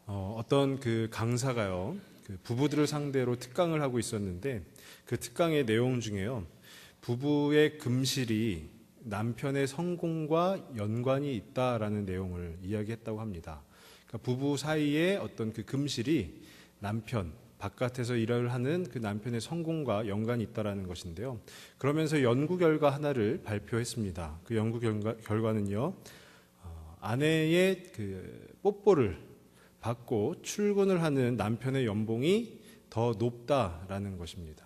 어떤 그 강사가요, 그 부부들을 상대로 특강을 하고 있었는데 그 특강의 내용 중에요, 부부의 금실이 남편의 성공과 연관이 있다라는 내용을 이야기했다고 합니다. 그러니까 부부 사이에 어떤 그 금실이 남편, 바깥에서 일을 하는 그 남편의 성공과 연관이 있다라는 것인데요. 그러면서 연구 결과 하나를 발표했습니다. 그 연구 결과는요, 아내의 그 뽀뽀를 받고 출근을 하는 남편의 연봉이 더 높다라는 것입니다.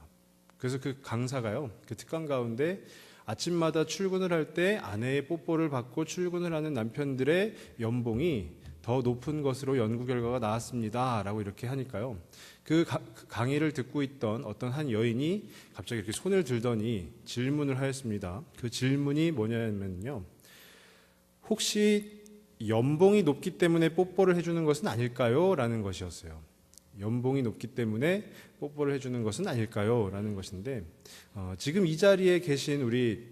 그래서 그 강사가요, 그 특강 가운데 아침마다 출근을 할 때 아내의 뽀뽀를 받고 출근을 하는 남편들의 연봉이 더 높은 것으로 연구 결과가 나왔습니다 라고 이렇게 하니까요, 그 강의를 듣고 있던 어떤 한 여인이 갑자기 이렇게 손을 들더니 질문을 하였습니다. 그 질문이 뭐냐면요, 혹시 연봉이 높기 때문에 뽀뽀를 해주는 것은 아닐까요? 라는 것이었어요. 연봉이 높기 때문에 뽀뽀를 해주는 것은 아닐까요? 라는 것인데, 지금 이 자리에 계신 우리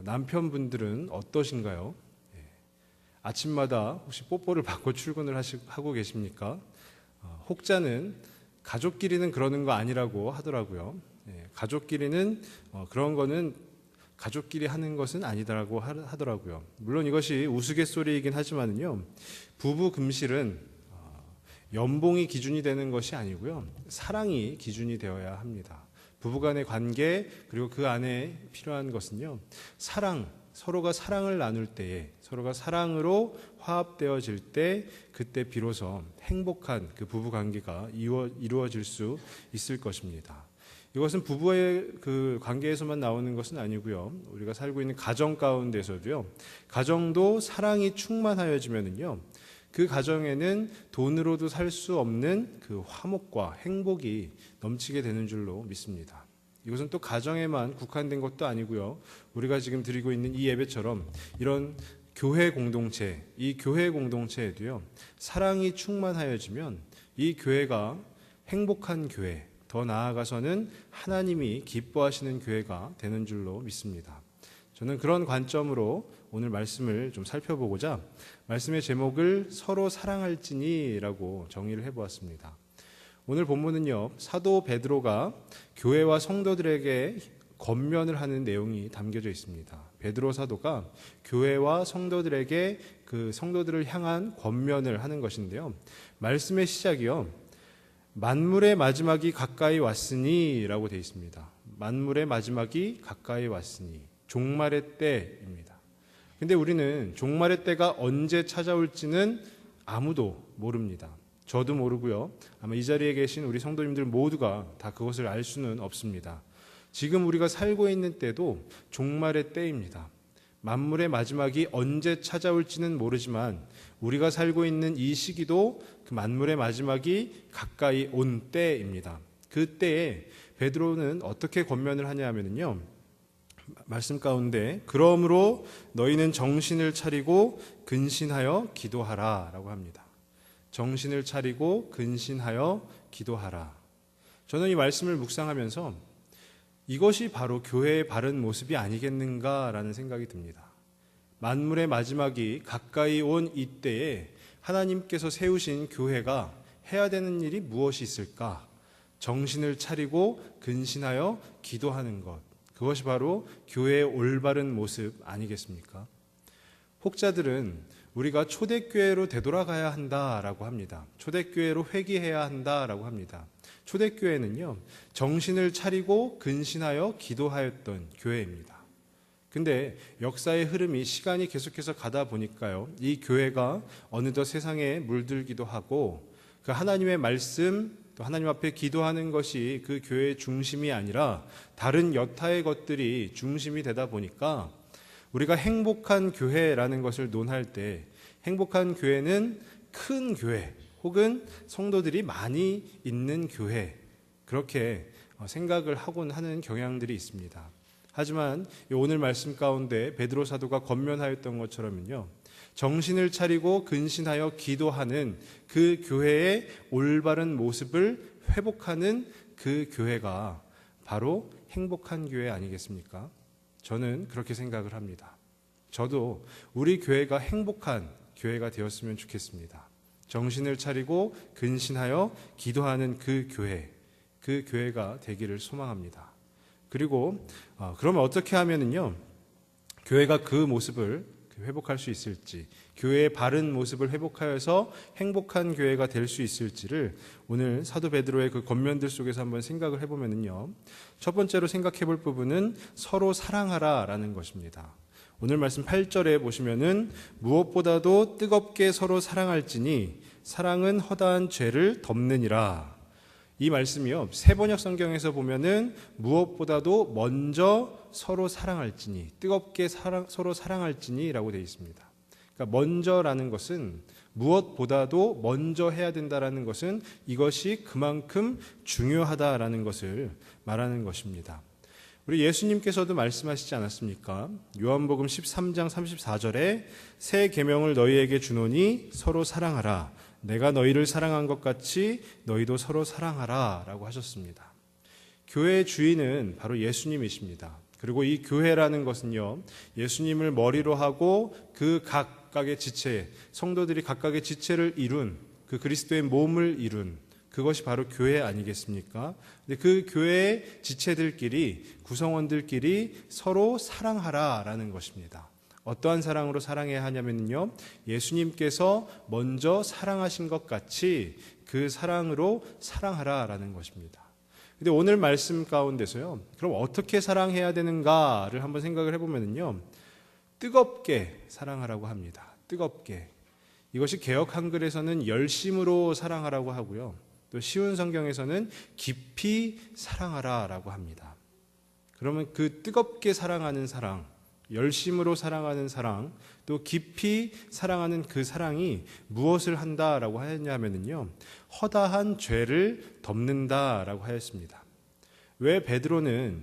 남편분들은 어떠신가요? 아침마다 혹시 뽀뽀를 받고 출근을 하고 계십니까? 혹자는 가족끼리는 그러는 거 아니라고 하더라고요. 가족끼리는 그런 거는 가족끼리 하는 것은 아니다라고 하더라고요. 물론 이것이 우스갯소리이긴 하지만요, 부부 금실은 연봉이 기준이 되는 것이 아니고요, 사랑이 기준이 되어야 합니다. 부부간의 관계, 그리고 그 안에 필요한 것은요, 사랑, 서로가 사랑을 나눌 때에, 서로가 사랑으로 화합되어질 때, 그때 비로소 행복한 그 부부 관계가 이루어질 수 있을 것입니다. 이것은 부부의 그 관계에서만 나오는 것은 아니고요, 우리가 살고 있는 가정 가운데서도요, 가정도 사랑이 충만하여지면은요, 그 가정에는 돈으로도 살 수 없는 그 화목과 행복이 넘치게 되는 줄로 믿습니다. 이것은 또 가정에만 국한된 것도 아니고요, 우리가 지금 드리고 있는 이 예배처럼 이런 교회 공동체, 이 교회 공동체에도요, 사랑이 충만하여지면 이 교회가 행복한 교회, 더 나아가서는 하나님이 기뻐하시는 교회가 되는 줄로 믿습니다. 저는 그런 관점으로 오늘 말씀을 좀 살펴보고자 말씀의 제목을 서로 사랑할지니라고 정의를 해보았습니다. 오늘 본문은요, 사도 베드로가 교회와 성도들에게 권면을 하는 내용이 담겨져 있습니다. 베드로 사도가 교회와 성도들에게 그 성도들을 향한 권면을 하는 것인데요, 말씀의 시작이요, 만물의 마지막이 가까이 왔으니 라고 되어 있습니다. 만물의 마지막이 가까이 왔으니, 종말의 때입니다. 근데 우리는 종말의 때가 언제 찾아올지는 아무도 모릅니다. 저도 모르고요, 아마 이 자리에 계신 우리 성도님들 모두가 다 그것을 알 수는 없습니다. 지금 우리가 살고 있는 때도 종말의 때입니다. 만물의 마지막이 언제 찾아올지는 모르지만 우리가 살고 있는 이 시기도 그 만물의 마지막이 가까이 온 때입니다. 그 때에 베드로는 어떻게 권면을 하냐면요, 말씀 가운데 그러므로 너희는 정신을 차리고 근신하여 기도하라 라고 합니다. 정신을 차리고 근신하여 기도하라. 저는 이 말씀을 묵상하면서 이것이 바로 교회의 바른 모습이 아니겠는가라는 생각이 듭니다. 만물의 마지막이 가까이 온 이때에 하나님께서 세우신 교회가 해야 되는 일이 무엇이 있을까? 정신을 차리고 근신하여 기도하는 것, 그것이 바로 교회의 올바른 모습 아니겠습니까? 혹자들은 우리가 초대교회로 되돌아가야 한다라고 합니다. 초대교회로 회귀해야 한다라고 합니다. 초대교회는요, 정신을 차리고 근신하여 기도하였던 교회입니다. 근데 역사의 흐름이, 시간이 계속해서 가다 보니까요, 이 교회가 어느덧 세상에 물들기도 하고, 그 하나님의 말씀, 또 하나님 앞에 기도하는 것이 그 교회의 중심이 아니라 다른 여타의 것들이 중심이 되다 보니까 우리가 행복한 교회라는 것을 논할 때, 행복한 교회는 큰 교회 혹은 성도들이 많이 있는 교회, 그렇게 생각을 하곤 하는 경향들이 있습니다. 하지만 오늘 말씀 가운데 베드로 사도가 권면하였던 것처럼요, 정신을 차리고 근신하여 기도하는 그 교회의 올바른 모습을 회복하는 그 교회가 바로 행복한 교회 아니겠습니까? 저는 그렇게 생각을 합니다. 저도 우리 교회가 행복한 교회가 되었으면 좋겠습니다. 정신을 차리고 근신하여 기도하는 그 교회가 되기를 소망합니다. 그리고 그러면 어떻게 하면은요, 교회가 그 모습을 회복할 수 있을지, 교회의 바른 모습을 회복하여서 행복한 교회가 될 수 있을지를 오늘 사도 베드로의 그 권면들 속에서 한번 생각을 해보면은요, 첫 번째로 생각해 볼 부분은 서로 사랑하라라는 것입니다. 오늘 말씀 8절에 보시면은 무엇보다도 뜨겁게 서로 사랑할지니 사랑은 허다한 죄를 덮느니라. 이 말씀이요, 세번역 성경에서 보면은 무엇보다도 먼저 서로 사랑할지니, 뜨겁게 서로 사랑할지니라고 되어 있습니다. 그러니까 먼저라는 것은, 무엇보다도 먼저 해야 된다라는 것은 이것이 그만큼 중요하다라는 것을 말하는 것입니다. 우리 예수님께서도 말씀하시지 않았습니까? 요한복음 13장 34절에 새 계명을 너희에게 주노니 서로 사랑하라. 내가 너희를 사랑한 것 같이 너희도 서로 사랑하라 라고 하셨습니다. 교회의 주인은 바로 예수님이십니다. 그리고 이 교회라는 것은요, 예수님을 머리로 하고 그 각각의 지체, 성도들이 각각의 지체를 이룬, 그 그리스도의 몸을 이룬 그것이 바로 교회 아니겠습니까? 근데 그 교회의 지체들끼리, 구성원들끼리 서로 사랑하라라는 것입니다. 어떠한 사랑으로 사랑해야 하냐면요, 예수님께서 먼저 사랑하신 것 같이 그 사랑으로 사랑하라라는 것입니다. 근데 오늘 말씀 가운데서요, 그럼 어떻게 사랑해야 되는가를 한번 생각을 해보면요, 뜨겁게 사랑하라고 합니다. 뜨겁게. 이것이 개역 한글에서는 열심으로 사랑하라고 하고요, 또 쉬운 성경에서는 깊이 사랑하라라고 합니다. 그러면 그 뜨겁게 사랑하는 사랑, 열심으로 사랑하는 사랑, 또 깊이 사랑하는 그 사랑이 무엇을 한다라고 하였냐면요, 허다한 죄를 덮는다라고 하였습니다. 왜 베드로는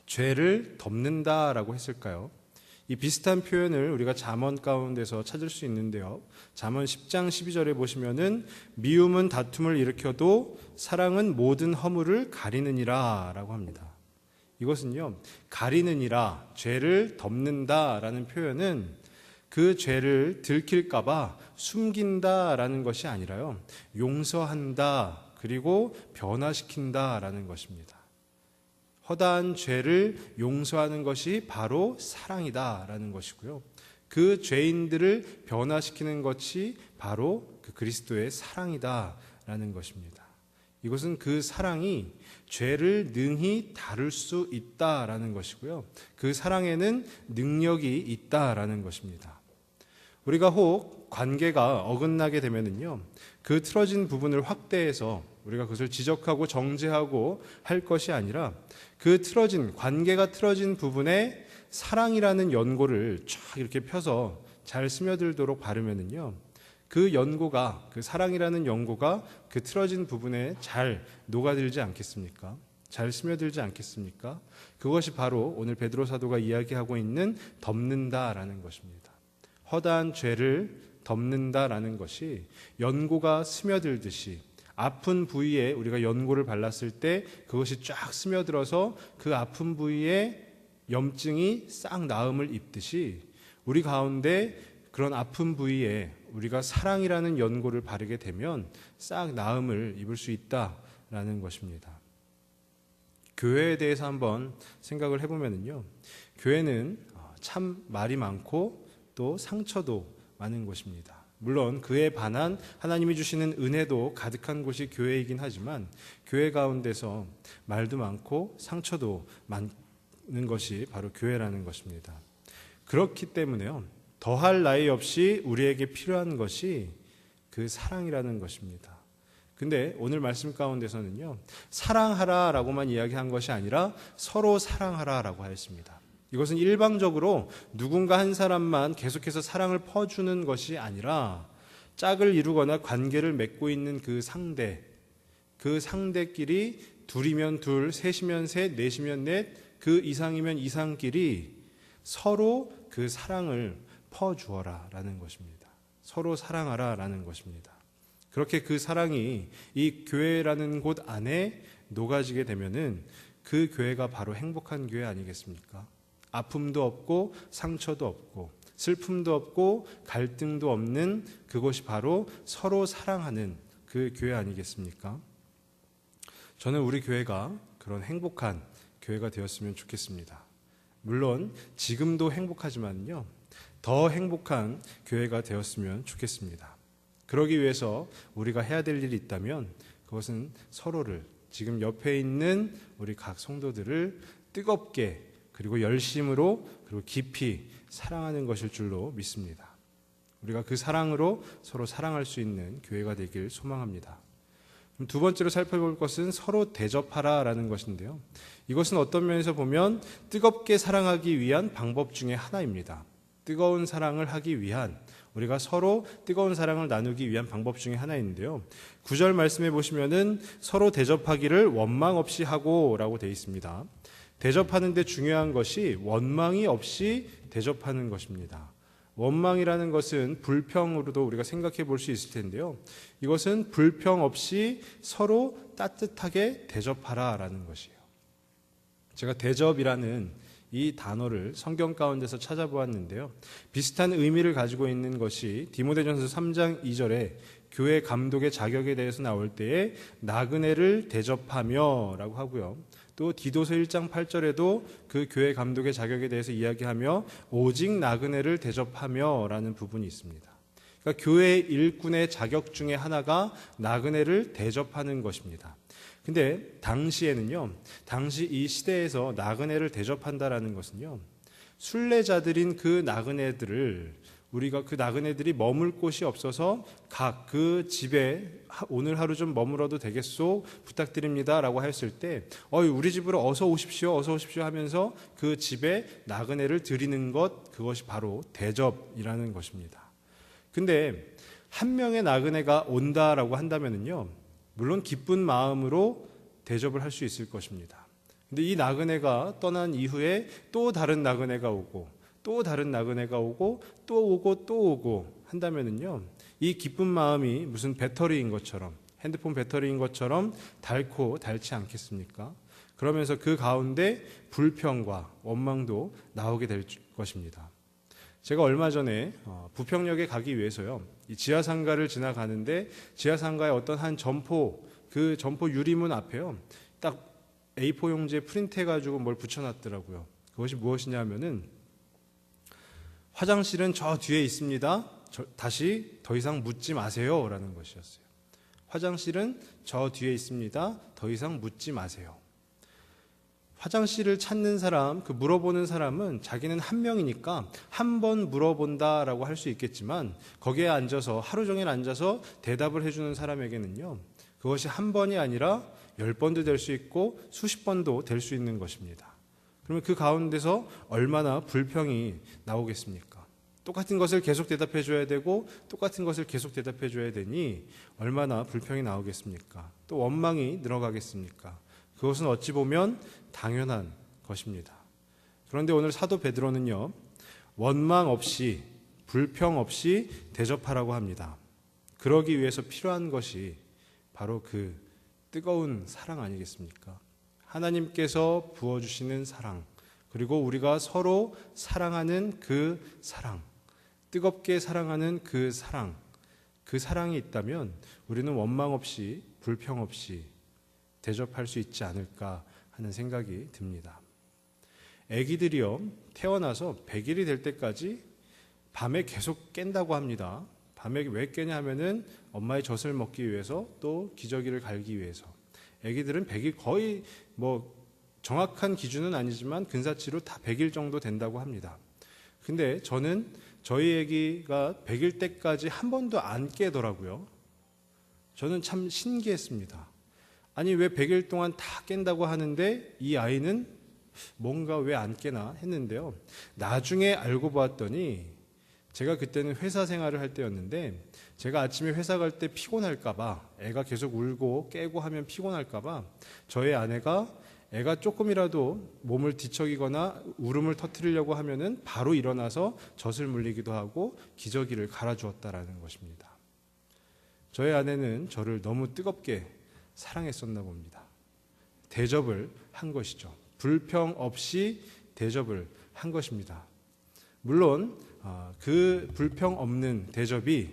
죄를 덮는다라고 했을까요? 이 비슷한 표현을 우리가 잠언 가운데서 찾을 수 있는데요, 잠언 10장 12절에 보시면은 미움은 다툼을 일으켜도 사랑은 모든 허물을 가리느니라 라고 합니다. 이것은요, 가리느니라, 죄를 덮는다라는 표현은 그 죄를 들킬까봐 숨긴다라는 것이 아니라요, 용서한다, 그리고 변화시킨다라는 것입니다. 허다한 죄를 용서하는 것이 바로 사랑이다라는 것이고요, 그 죄인들을 변화시키는 것이 바로 그 그리스도의 사랑이다라는 것입니다. 이것은 그 사랑이 죄를 능히 다룰 수 있다라는 것이고요, 그 사랑에는 능력이 있다라는 것입니다. 우리가 혹 관계가 어긋나게 되면은요, 그 틀어진 부분을 확대해서 우리가 그것을 지적하고 정죄하고 할 것이 아니라, 그 관계가 틀어진 부분에 사랑이라는 연고를 쫙 이렇게 펴서 잘 스며들도록 바르면은요, 그 연고가, 그 사랑이라는 연고가 그 틀어진 부분에 잘 녹아들지 않겠습니까? 잘 스며들지 않겠습니까? 그것이 바로 오늘 베드로 사도가 이야기하고 있는 덮는다라는 것입니다. 허다한 죄를 덮는다라는 것이 연고가 스며들듯이, 아픈 부위에 우리가 연고를 발랐을 때 그것이 쫙 스며들어서 그 아픈 부위에 염증이 싹 나음을 입듯이, 우리 가운데 그런 아픈 부위에 우리가 사랑이라는 연고를 바르게 되면 싹 나음을 입을 수 있다라는 것입니다. 교회에 대해서 한번 생각을 해보면요, 교회는 참 말이 많고 또 상처도 많은 곳입니다. 물론 그에 반한 하나님이 주시는 은혜도 가득한 곳이 교회이긴 하지만, 교회 가운데서 말도 많고 상처도 많은 것이 바로 교회라는 것입니다. 그렇기 때문에요, 더할 나위 없이 우리에게 필요한 것이 그 사랑이라는 것입니다. 근데 오늘 말씀 가운데서는요, 사랑하라라고만 이야기한 것이 아니라 서로 사랑하라라고 하였습니다. 이것은 일방적으로 누군가 한 사람만 계속해서 사랑을 퍼주는 것이 아니라, 짝을 이루거나 관계를 맺고 있는 그 상대끼리 둘이면 둘, 셋이면 셋, 넷이면 넷, 그 이상이면 이상끼리 서로 그 사랑을 퍼주어라 라는 것입니다. 서로 사랑하라 라는 것입니다. 그렇게 그 사랑이 이 교회라는 곳 안에 녹아지게 되면은 그 교회가 바로 행복한 교회 아니겠습니까? 아픔도 없고 상처도 없고 슬픔도 없고 갈등도 없는 그곳이 바로 서로 사랑하는 그 교회 아니겠습니까? 저는 우리 교회가 그런 행복한 교회가 되었으면 좋겠습니다. 물론 지금도 행복하지만요, 더 행복한 교회가 되었으면 좋겠습니다. 그러기 위해서 우리가 해야 될 일이 있다면 그것은 서로를, 지금 옆에 있는 우리 각 성도들을 뜨겁게 그리고 열심으로 그리고 깊이 사랑하는 것일 줄로 믿습니다. 우리가 그 사랑으로 서로 사랑할 수 있는 교회가 되길 소망합니다. 그럼 두 번째로 살펴볼 것은 서로 대접하라라는 것인데요. 이것은 어떤 면에서 보면 뜨겁게 사랑하기 위한 방법 중에 하나입니다. 뜨거운 사랑을 하기 위한, 우리가 서로 뜨거운 사랑을 나누기 위한 방법 중에 하나인데요. 9절 말씀해 보시면은 서로 대접하기를 원망 없이 하고라고 되어 있습니다. 대접하는 데 중요한 것이 원망이 없이 대접하는 것입니다. 원망이라는 것은 불평으로도 우리가 생각해 볼 수 있을 텐데요. 이것은 불평 없이 서로 따뜻하게 대접하라라는 것이에요. 제가 대접이라는 이 단어를 성경 가운데서 찾아보았는데요. 비슷한 의미를 가지고 있는 것이 디모데전서 3장 2절에 교회 감독의 자격에 대해서 나올 때에 나그네를 대접하며 라고 하고요. 또 디도서 1장 8절에도 그 교회 감독의 자격에 대해서 이야기하며 오직 나그네를 대접하며 라는 부분이 있습니다. 그러니까 교회 일꾼의 자격 중에 하나가 나그네를 대접하는 것입니다. 근데 당시에는요, 당시 이 시대에서 나그네를 대접한다라는 것은요, 순례자들인 그 나그네들을 우리가 그 나그네들이 머물 곳이 없어서 각 그 집에 오늘 하루 좀 머물어도 되겠소? 부탁드립니다 라고 했을 때 우리 집으로 어서 오십시오 하면서 그 집에 나그네를 드리는 것, 그것이 바로 대접이라는 것입니다. 근데 한 명의 나그네가 온다라고 한다면은요, 물론 기쁜 마음으로 대접을 할 수 있을 것입니다. 근데 이 나그네가 떠난 이후에 또 다른 나그네가 오고 또 다른 나그네가 오고 또 오고 또 오고 한다면은요, 이 기쁜 마음이 무슨 배터리인 것처럼, 핸드폰 배터리인 것처럼 닳고 닳지 않겠습니까? 그러면서 그 가운데 불평과 원망도 나오게 될 것입니다. 제가 얼마 전에 부평역에 가기 위해서요, 이 지하상가를 지나가는데 지하상가의 어떤 한 점포, 그 점포 유리문 앞에요, 딱 A4 용지에 프린트해가지고 뭘 붙여놨더라고요. 그것이 무엇이냐 하면은 화장실은 저 뒤에 있습니다. 다시 더 이상 묻지 마세요 라는 것이었어요. 화장실은 저 뒤에 있습니다. 더 이상 묻지 마세요. 화장실을 찾는 사람, 그 물어보는 사람은 자기는 한 명이니까 한 번 물어본다라고 할 수 있겠지만 거기에 앉아서 하루 종일 앉아서 대답을 해주는 사람에게는요, 그것이 한 번이 아니라 10번도 될 수 있고 수십 번도 될 수 있는 것입니다. 그러면 그 가운데서 얼마나 불평이 나오겠습니까? 똑같은 것을 계속 대답해 줘야 되고 똑같은 것을 계속 대답해 줘야 되니 얼마나 불평이 나오겠습니까? 또 원망이 늘어가겠습니까? 그것은 어찌 보면 당연한 것입니다. 그런데 오늘 사도 베드로는요, 원망 없이 불평 없이 대접하라고 합니다. 그러기 위해서 필요한 것이 바로 그 뜨거운 사랑 아니겠습니까? 하나님께서 부어주시는 사랑, 그리고 우리가 서로 사랑하는 그 사랑, 뜨겁게 사랑하는 그 사랑이 있다면 우리는 원망 없이 불평 없이 대접할 수 있지 않을까 하는 생각이 듭니다. 아기들이요, 태어나서 100일이 될 때까지 밤에 계속 깬다고 합니다. 밤에 왜 깨냐 하면은 엄마의 젖을 먹기 위해서, 또 기저귀를 갈기 위해서. 아기들은 100일, 거의 정확한 기준은 아니지만 근사치로 다 100일 정도 된다고 합니다. 근데 저는 저희 아기가 100일 때까지 한 번도 안 깨더라고요. 저는 참 신기했습니다. 아니 왜 100일 동안 다 깬다고 하는데 이 아이는 뭔가 왜 안 깨나 했는데요. 나중에 알고 보았더니, 제가 그때는 회사 생활을 할 때였는데 제가 아침에 회사 갈 때 피곤할까봐, 애가 계속 울고 깨고 하면 피곤할까봐 저희 아내가 애가 조금이라도 몸을 뒤척이거나 울음을 터뜨리려고 하면은 바로 일어나서 젖을 물리기도 하고 기저귀를 갈아주었다라는 것입니다. 저희 아내는 저를 너무 뜨겁게 사랑했었나 봅니다. 대접을 한 것이죠. 불평 없이 대접을 한 것입니다. 물론 그 불평 없는 대접이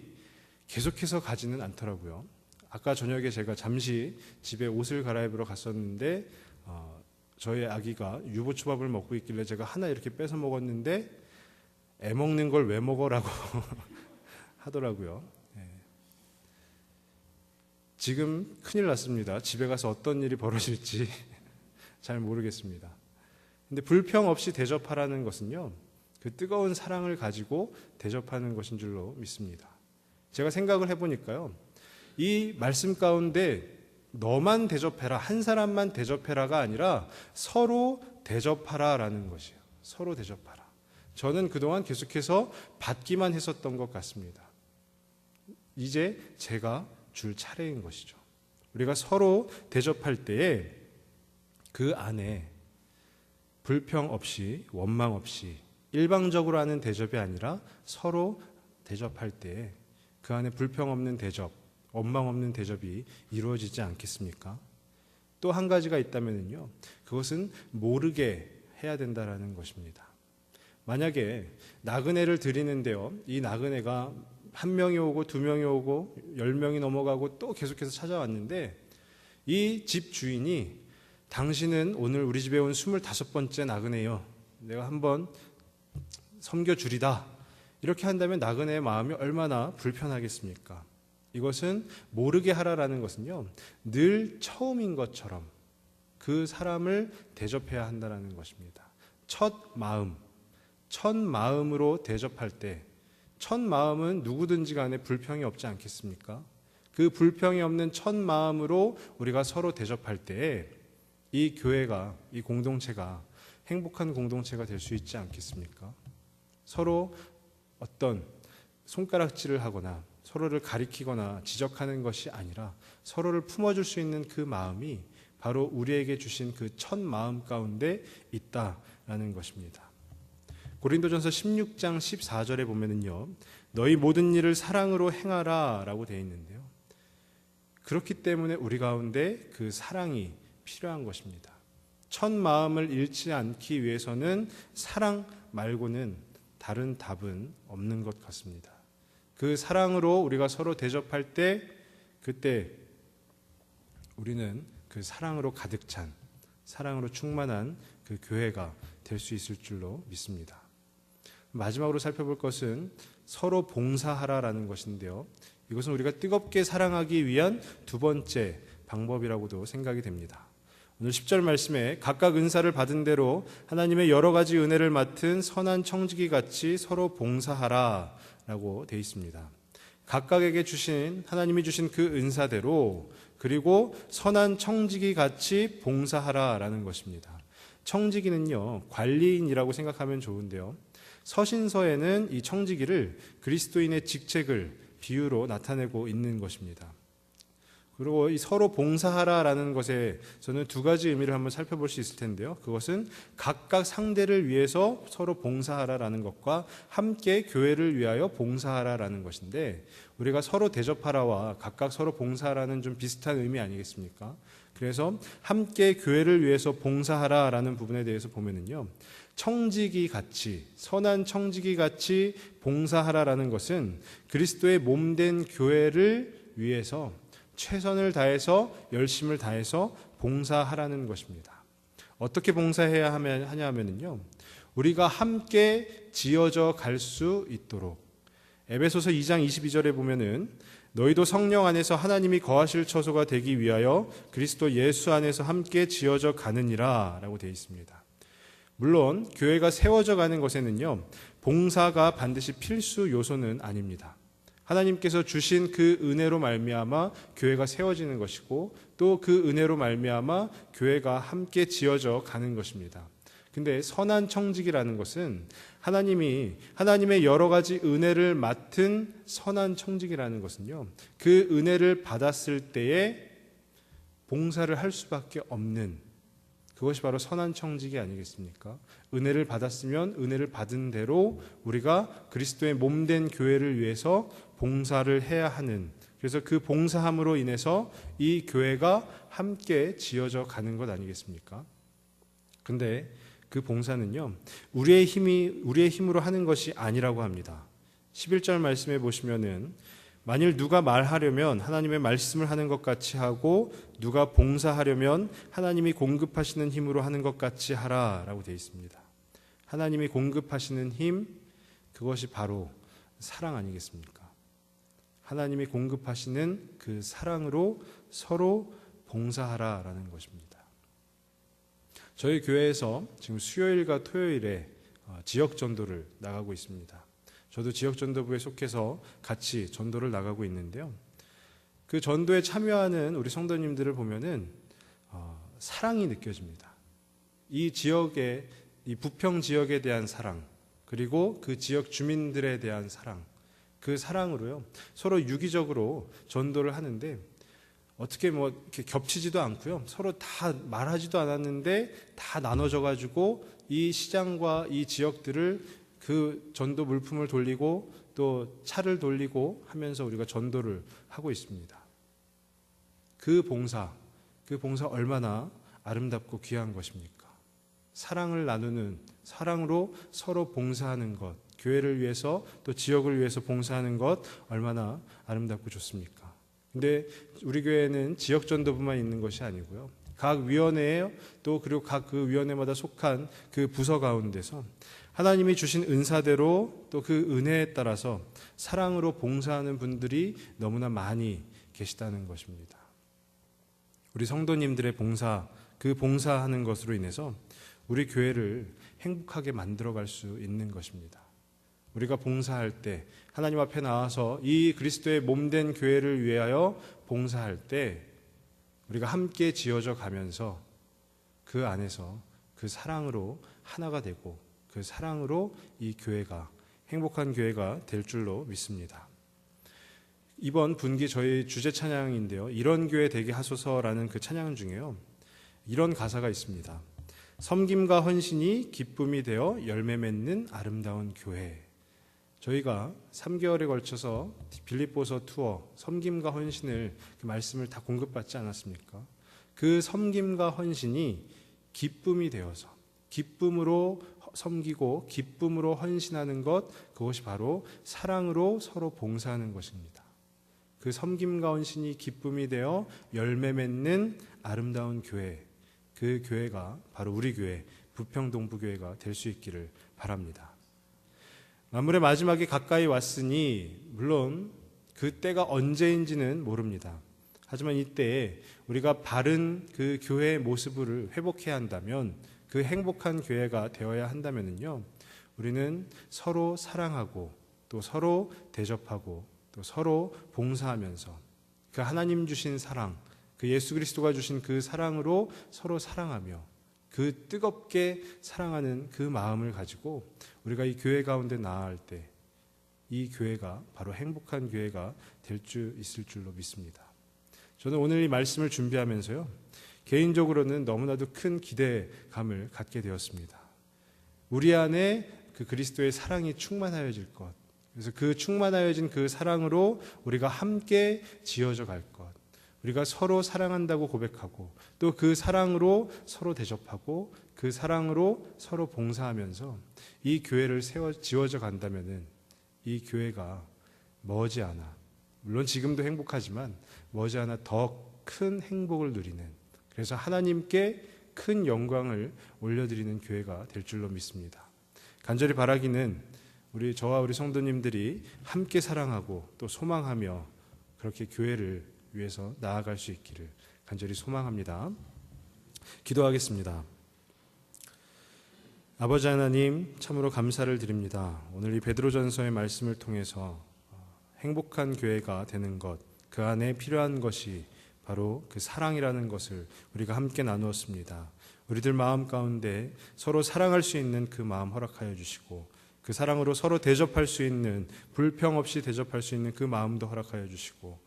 계속해서 가지는 않더라고요. 아까 저녁에 제가 잠시 집에 옷을 갈아입으러 갔었는데 저희 아기가 유부초밥을 먹고 있길래 제가 하나 이렇게 뺏어 먹었는데 애 먹는 걸 왜 먹어라고 하더라고요. 지금 큰일 났습니다. 집에 가서 어떤 일이 벌어질지 잘 모르겠습니다. 근데 불평 없이 대접하라는 것은요, 그 뜨거운 사랑을 가지고 대접하는 것인 줄로 믿습니다. 제가 생각을 해보니까요, 이 말씀 가운데 너만 대접해라, 한 사람만 대접해라가 아니라 서로 대접하라라는 것이에요. 서로 대접하라. 저는 그동안 계속해서 받기만 했었던 것 같습니다. 이제 제가 줄 차례인 것이죠. 우리가 서로 대접할 때에 그 안에 불평 없이, 원망 없이 일방적으로 하는 대접이 아니라 서로 대접할 때에 그 안에 불평 없는 대접, 원망 없는 대접이 이루어지지 않겠습니까? 또 한 가지가 있다면요, 그것은 모르게 해야 된다라는 것입니다. 만약에 나그네를 드리는데요, 이 나그네가 한 명이 오고 두 명이 오고 10명이 넘어가고 또 계속해서 찾아왔는데 이 집 주인이 당신은 오늘 우리 집에 온 25번째 나그네요. 내가 한번 섬겨주리다. 이렇게 한다면 나그네의 마음이 얼마나 불편하겠습니까? 이것은 모르게 하라라는 것은요, 늘 처음인 것처럼 그 사람을 대접해야 한다는 것입니다. 첫 마음으로 대접할 때, 첫 마음은 누구든지 간에 불평이 없지 않겠습니까? 그 불평이 없는 첫 마음으로 우리가 서로 대접할 때에 이 교회가, 이 공동체가 행복한 공동체가 될 수 있지 않겠습니까? 서로 어떤 손가락질을 하거나 서로를 가리키거나 지적하는 것이 아니라 서로를 품어줄 수 있는 그 마음이 바로 우리에게 주신 그 첫 마음 가운데 있다라는 것입니다. 고린도전서 16장 14절에 보면은요, 너희 모든 일을 사랑으로 행하라 라고 되어 있는데요, 그렇기 때문에 우리 가운데 그 사랑이 필요한 것입니다. 첫 마음을 잃지 않기 위해서는 사랑 말고는 다른 답은 없는 것 같습니다. 그 사랑으로 우리가 서로 대접할 때, 그때 우리는 그 사랑으로 가득 찬, 사랑으로 충만한 그 교회가 될 수 있을 줄로 믿습니다. 마지막으로 살펴볼 것은 서로 봉사하라라는 것인데요, 이것은 우리가 뜨겁게 사랑하기 위한 두 번째 방법이라고도 생각이 됩니다. 오늘 10절 말씀에 각각 은사를 받은 대로 하나님의 여러 가지 은혜를 맡은 선한 청지기 같이 서로 봉사하라 라고 되어 있습니다. 각각에게 주신, 하나님이 주신 그 은사대로, 그리고 선한 청지기 같이 봉사하라 라는 것입니다. 청지기는요, 관리인이라고 생각하면 좋은데요, 서신서에는 이 청지기를 그리스도인의 직책을 비유로 나타내고 있는 것입니다. 그리고 이 서로 봉사하라라는 것에 저는 두 가지 의미를 한번 살펴볼 수 있을 텐데요, 그것은 각각 상대를 위해서 서로 봉사하라라는 것과 함께 교회를 위하여 봉사하라라는 것인데, 우리가 서로 대접하라와 각각 서로 봉사하라는 좀 비슷한 의미 아니겠습니까? 그래서 함께 교회를 위해서 봉사하라라는 부분에 대해서 보면은요, 청지기 같이, 선한 청지기 같이 봉사하라라는 것은 그리스도의 몸된 교회를 위해서 최선을 다해서, 열심을 다해서 봉사하라는 것입니다. 어떻게 봉사해야 하냐면요, 우리가 함께 지어져 갈 수 있도록, 에베소서 2장 22절에 보면은 너희도 성령 안에서 하나님이 거하실 처소가 되기 위하여 그리스도 예수 안에서 함께 지어져 가느니라 라고 되어 있습니다. 물론 교회가 세워져 가는 것에는요, 봉사가 반드시 필수 요소는 아닙니다. 하나님께서 주신 그 은혜로 말미암아 교회가 세워지는 것이고, 또 그 은혜로 말미암아 교회가 함께 지어져 가는 것입니다. 근데 선한 청지기라는 것은 하나님의 여러 가지 은혜를 맡은 선한 청지기라는 것은요, 그 은혜를 받았을 때에 봉사를 할 수밖에 없는, 그것이 바로 선한 청지기 아니겠습니까? 은혜를 받았으면 은혜를 받은 대로 우리가 그리스도의 몸된 교회를 위해서 봉사를 해야 하는, 그래서 그 봉사함으로 인해서 이 교회가 함께 지어져 가는 것 아니겠습니까? 근데 그 봉사는요, 우리의 힘으로 하는 것이 아니라고 합니다. 11절 말씀에 보시면은 만일 누가 말하려면 하나님의 말씀을 하는 것 같이 하고 누가 봉사하려면 하나님이 공급하시는 힘으로 하는 것 같이 하라라고 되어 있습니다. 하나님이 공급하시는 힘, 그것이 바로 사랑 아니겠습니까? 하나님이 공급하시는 그 사랑으로 서로 봉사하라라는 것입니다. 저희 교회에서 지금 수요일과 토요일에 지역 전도를 나가고 있습니다. 저도 지역 전도부에 속해서 같이 전도를 나가고 있는데요. 그 전도에 참여하는 우리 성도님들을 보면은 사랑이 느껴집니다. 이 지역의, 이 부평 지역에 대한 사랑, 그리고 그 지역 주민들에 대한 사랑, 그 사랑으로요 서로 유기적으로 전도를 하는데 어떻게 뭐 이렇게 겹치지도 않고요, 서로 다 말하지도 않았는데 다 나눠져 가지고 이 시장과 이 지역들을 그 전도 물품을 돌리고 또 차를 돌리고 하면서 우리가 전도를 하고 있습니다. 그 봉사 얼마나 아름답고 귀한 것입니까? 사랑을 나누는, 사랑으로 서로 봉사하는 것, 교회를 위해서 또 지역을 위해서 봉사하는 것 얼마나 아름답고 좋습니까? 근데 우리 교회는 지역 전도부만 있는 것이 아니고요, 각 위원회에 또 그리고 각 그 위원회마다 속한 그 부서 가운데서 하나님이 주신 은사대로 또 그 은혜에 따라서 사랑으로 봉사하는 분들이 너무나 많이 계시다는 것입니다. 우리 성도님들의 봉사, 그 봉사하는 것으로 인해서 우리 교회를 행복하게 만들어갈 수 있는 것입니다. 우리가 봉사할 때, 하나님 앞에 나와서 이 그리스도의 몸된 교회를 위하여 봉사할 때 우리가 함께 지어져 가면서 그 안에서 그 사랑으로 하나가 되고 그 사랑으로 이 교회가 행복한 교회가 될 줄로 믿습니다. 이번 분기 저희 주제 찬양인데요, 이런 교회 되게 하소서라는 그 찬양 중에요, 이런 가사가 있습니다. 섬김과 헌신이 기쁨이 되어 열매 맺는 아름다운 교회. 저희가 3개월에 걸쳐서 빌립보서 투어, 섬김과 헌신을, 그 말씀을 다 공급받지 않았습니까? 그 섬김과 헌신이 기쁨이 되어서 기쁨으로 섬기고 기쁨으로 헌신하는 것, 그것이 바로 사랑으로 서로 봉사하는 것입니다. 그 섬김과 헌신이 기쁨이 되어 열매 맺는 아름다운 교회, 그 교회가 바로 우리 교회, 부평동부교회가 될 수 있기를 바랍니다. 만물의 마지막이 가까이 왔으니 물론 그 때가 언제인지는 모릅니다. 하지만 이때에 우리가 바른 그 교회의 모습을 회복해야 한다면, 그 행복한 교회가 되어야 한다면요, 우리는 서로 사랑하고 또 서로 대접하고 또 서로 봉사하면서 그 하나님 주신 사랑, 그 예수 그리스도가 주신 그 사랑으로 서로 사랑하며 그 뜨겁게 사랑하는 그 마음을 가지고 우리가 이 교회 가운데 나아갈 때 이 교회가 바로 행복한 교회가 될 수 있을 줄로 믿습니다. 저는 오늘 이 말씀을 준비하면서요, 개인적으로는 너무나도 큰 기대감을 갖게 되었습니다. 우리 안에 그 그리스도의 사랑이 충만하여질 것, 그래서 그 충만하여진 그 사랑으로 우리가 함께 지어져 갈 것, 우리가 서로 사랑한다고 고백하고 또 그 사랑으로 서로 대접하고 그 사랑으로 서로 봉사하면서 이 교회를 지어져 간다면은 이 교회가 머지않아, 물론 지금도 행복하지만 머지않아 더 큰 행복을 누리는, 그래서 하나님께 큰 영광을 올려드리는 교회가 될 줄로 믿습니다. 간절히 바라기는 저와 우리 성도님들이 함께 사랑하고 또 소망하며 그렇게 교회를 위해서 나아갈 수 있기를 간절히 소망합니다. 기도하겠습니다. 아버지 하나님, 참으로 감사를 드립니다. 오늘 이 베드로전서의 말씀을 통해서 행복한 교회가 되는 것, 그 안에 필요한 것이 바로 그 사랑이라는 것을 우리가 함께 나누었습니다. 우리들 마음 가운데 서로 사랑할 수 있는 그 마음 허락하여 주시고, 그 사랑으로 서로 대접할 수 있는, 불평 없이 대접할 수 있는 그 마음도 허락하여 주시고,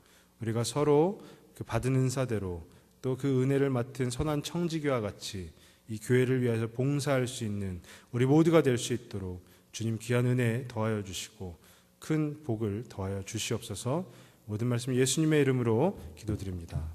우리가 서로 그 받은 은사대로 또 그 은혜를 맡은 선한 청지기와 같이 이 교회를 위해서 봉사할 수 있는 우리 모두가 될 수 있도록 주님 귀한 은혜 더하여 주시고 큰 복을 더하여 주시옵소서. 모든 말씀 예수님의 이름으로 기도드립니다.